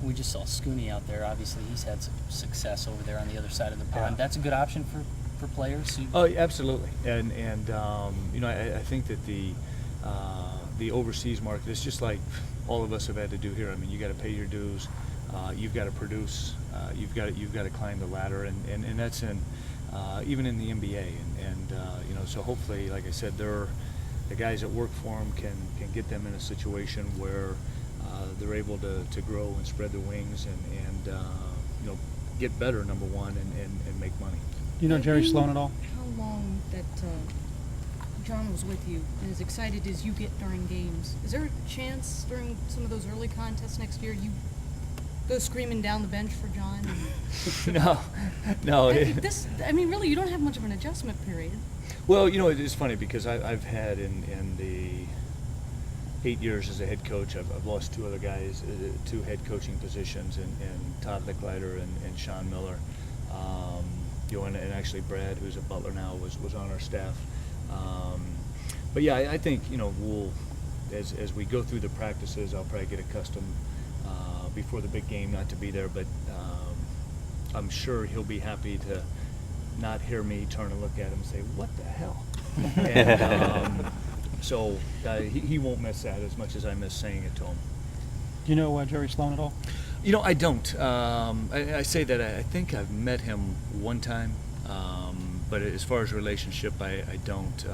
We just saw Scooney out there. Obviously, he's had some success over there on the other side of the pond. Yeah. That's a good option for players. Oh, absolutely. And you know, I think that the overseas market is just like all of us have had to do here. I mean, you got to pay your dues. You've got to produce. You've got to climb the ladder, and that's in even in the NBA. And you know, so hopefully, like I said, the guys that work for them can get them in a situation where they're able to grow and spread their wings and you know, get better, number one, and make money. Do you know Jerry Sloan at all? How long that John was with you, and as excited as you get during games, is there a chance during some of those early contests next year you go screaming down the bench for John? No. I mean, really, you don't have much of an adjustment period. Well, you know, it's funny because I've had in the 8 years as a head coach, I've lost two other guys, two head coaching positions, and Todd Licklider and Sean Miller. You know, and actually Brad, who's at Butler now, was on our staff. But yeah, I think, you know, we'll as we go through the practices, I'll probably get accustomed before the big game not to be there, but I'm sure he'll be happy to not hear me turn and look at him and say, "What the hell?" And, so he won't miss that as much as I miss saying it to him. Do you know Jerry Sloan at all? You know, I don't. I say that I think I've met him one time, but as far as relationship, I don't.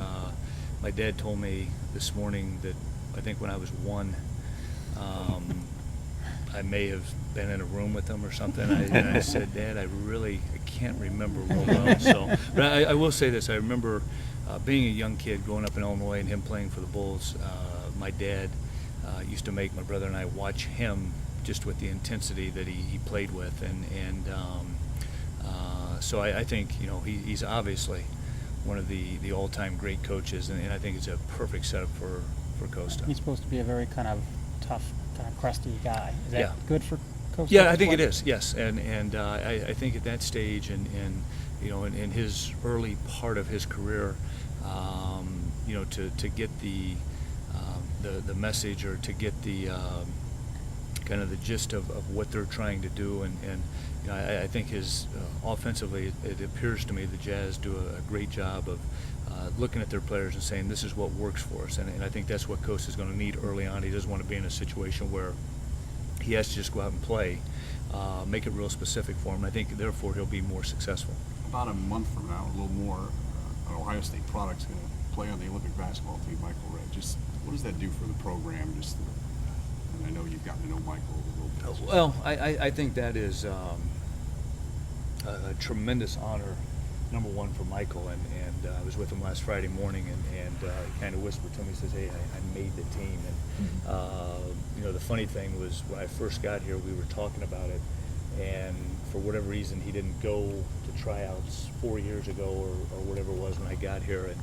My dad told me this morning that I think when I was 1, I may have been in a room with him or something. And I said, "Dad, I can't remember real well." So, but I will say this: I remember being a young kid growing up in Illinois and him playing for the Bulls. My dad used to make my brother and I watch him just with the intensity that he played with, and so I think, you know, he's obviously one of the all-time great coaches, and I think it's a perfect setup for Costa. He's supposed to be a very kind of tough, kind of crusty guy. Is that Yeah. good for Costa? Yeah, I think it is. Yes, and I think at that stage, and you know, in his early part of his career, you know, to get the message, or to get the kind of the gist of what they're trying to do, and you know, I think his offensively, it appears to me the Jazz do a great job of looking at their players and saying, this is what works for us, and I think that's what Coach is going to need early on. He doesn't want to be in a situation where he has to just go out and play, make it real specific for him. I think therefore he'll be more successful. About a month from now, a little more, an Ohio State product's going to play on the Olympic basketball team, Michael Red. Just what does that do for the program? Just and I know you've gotten to know Michael a little bit. Well, I think that is a tremendous honor, number one, for Michael, and I was with him last Friday morning, and he kind of whispered to me, he says, "Hey, I made the team." And you know, the funny thing was, when I first got here, we were talking about it, and for whatever reason, he didn't go to tryouts 4 years ago or whatever it was when I got here, and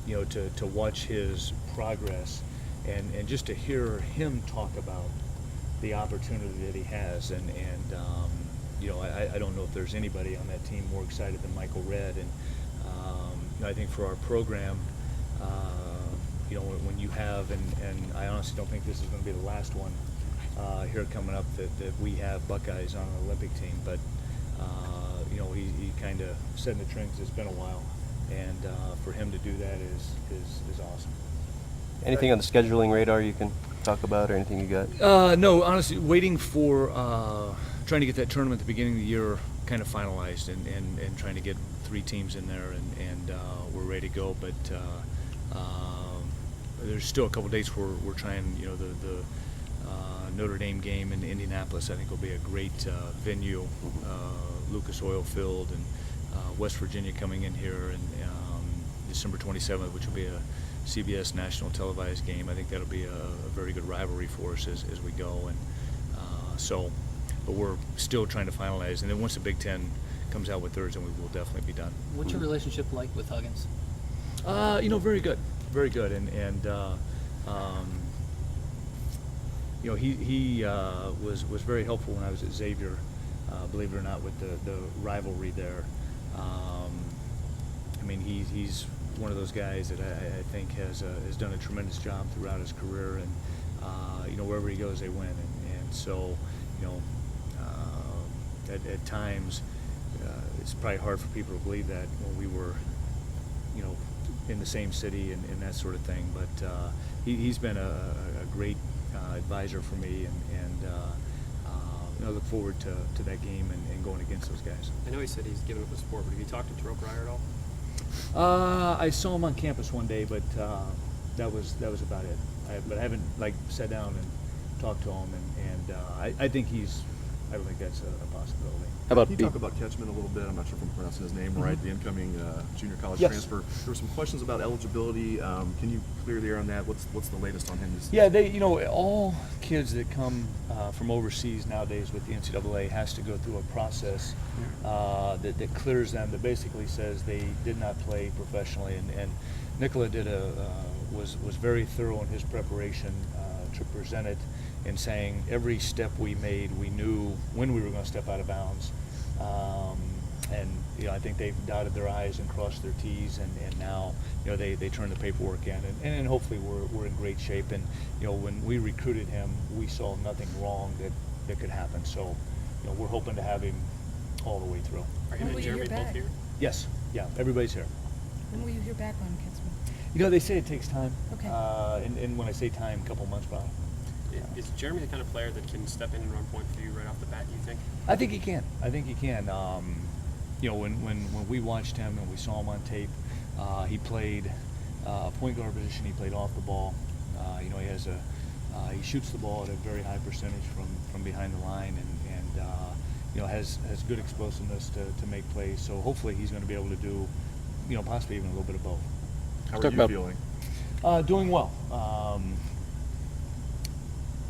you know, to watch his progress, and just to hear him talk about the opportunity that he has, and you know, I don't know if there's anybody on that team more excited than Michael Red, and you know, I think for our program, you know, when you have, and I honestly don't think this is going to be the last one here coming up that we have Buckeyes on an Olympic team, but you know, he kind of set in the trend because it's been a while, and for him to do that is awesome. Anything on the scheduling radar you can talk about, or anything you got? No, honestly, waiting for trying to get that tournament at the beginning of the year kind of finalized, and trying to get 3 teams in there, and we're ready to go. But there's still a couple dates where we're trying. You know, the Notre Dame game in Indianapolis, I think, will be a great venue. Lucas Oil Field, and West Virginia coming in here, and December 27th, which will be a CBS national televised game. I think that'll be a very good rivalry for us as we go, and so, but we're still trying to finalize. And then once the Big Ten comes out with theirs, then we will definitely be done. What's your relationship like with Huggins? You know, very good, and you know, he was very helpful when I was at Xavier, believe it or not, with the rivalry there. I mean, he's one of those guys that I think has done a tremendous job throughout his career, and you know, wherever he goes, they win, and so, you know, at times, it's probably hard for people to believe that when we were, you know, in the same city and that sort of thing. But he's been a great advisor for me, and I look forward to that game and going against those guys. I know he said he's given up the sport, but have you talked to Terrell Pryor at all? I saw him on campus one day, but that was about it. But I haven't sat down and talked to him, and I think I don't think that's a possibility. How about Can you talk about Ketchman a little bit? I'm not sure if I'm pronouncing his name right. The incoming junior college Yes. transfer. There were some questions about eligibility. Can you clear the air on that? What's the latest on him? Yeah, all kids that come from overseas nowadays with the NCAA has to go through a process that clears them, that basically says they did not play professionally. And Nicola was very thorough in his preparation to present it, and saying every step we made, we knew when we were going to step out of bounds. And I think they've dotted their I's and crossed their T's, and now they turn the paperwork in, and hopefully we're in great shape. And when we recruited him, we saw nothing wrong that could happen. So we're hoping to have him all the way through. Are him When will and you Jeremy hear both back? here? Yes, yeah, everybody's here. When will you hear back on Ketzman? They say it takes time. Okay. And when I say time, a couple months probably. Is Jeremy the kind of player that can step in and run point for you right off the bat, you think? I think he can. When we watched him and we saw him on tape, he played a point guard position. He played off the ball. He shoots the ball at a very high percentage from behind the line, and has good explosiveness to make plays. So hopefully he's going to be able to do, possibly even a little bit of both. How are you feeling? Doing well.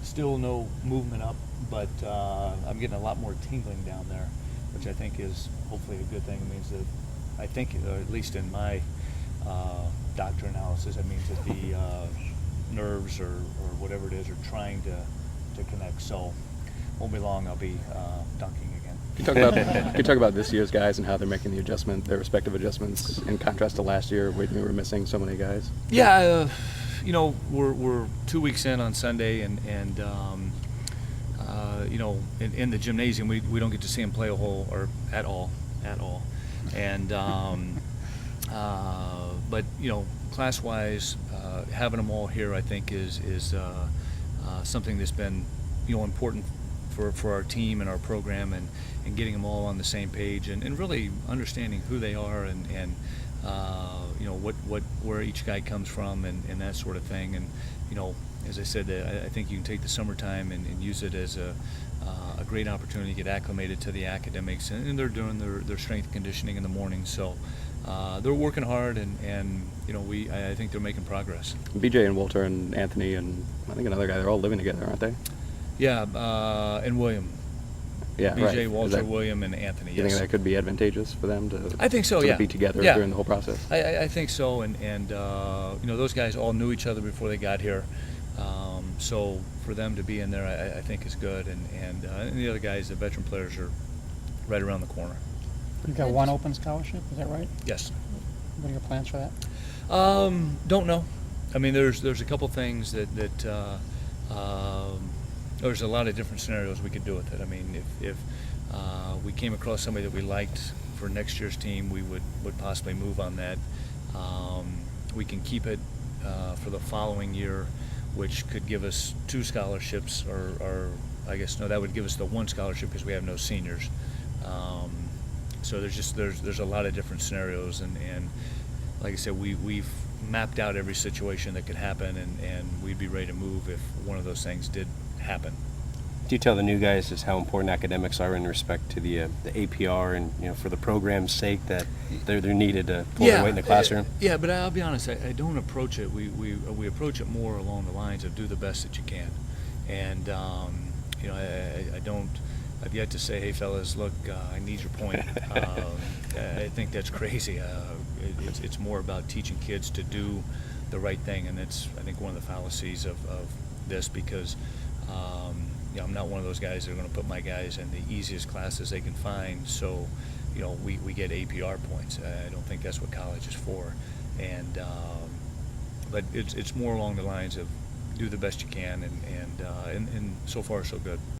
Still no movement up, but I'm getting a lot more tingling down there, which I think is hopefully a good thing. It means that I think, or at least in my doctor analysis, it means that the nerves or whatever it is are trying to connect. So won't be long, I'll be dunking again. Can you talk about this year's guys and how they're making the adjustment, their respective adjustments, in contrast to last year when we were missing so many guys? Yeah, we're 2 weeks in on Sunday, and in the gymnasium we don't get to see them play at all, and but class-wise, having them all here I think is something that's been important for our team and our program, and getting them all on the same page, and really understanding who they are, and where each guy comes from, and that sort of thing. And as I said, I think you can take the summertime and use it as a great opportunity to get acclimated to the academics, and they're doing their strength conditioning in the morning. So they're working hard, and I think they're making progress. BJ and Walter and Anthony and I think another guy, they're all living together, aren't they? Yeah, and William. Yeah, BJ, right. Walter, William, and Anthony. You Yes. think that could be advantageous for them to? I think so. sort Yeah. of be together Yeah. during the whole process. I think so, and those guys all knew each other before they got here, so for them to be in there, I think is good, and the other guys, the veteran players, are right around the corner. You've got one open scholarship, is that right? Yes. What are your plans for that? Don't know. I mean, there's a couple things that there's a lot of different scenarios we could do with it. I mean, if we came across somebody that we liked for next year's team, we would possibly move on that. We can keep it for the following year, which could give us 2 scholarships, or I guess no, that would give us the 1 scholarship because we have no seniors. So there's a lot of different scenarios, and like I said, we've mapped out every situation that could happen, and we'd be ready to move if one of those things did happen. Do you tell the new guys just how important academics are in respect to the APR, and for the program's sake that they're needed to pull their weight in the classroom? Yeah, but I'll be honest, I don't approach it. We approach it more along the lines of do the best that you can, and I've yet to say, hey fellas, look, I need your point. I think that's crazy. It's more about teaching kids to do the right thing, and that's, I think, one of the fallacies of this, because I'm not one of those guys that are going to put my guys in the easiest classes they can find, so we get APR points. I don't think that's what college is for, and but it's more along the lines of do the best you can, and so far so good.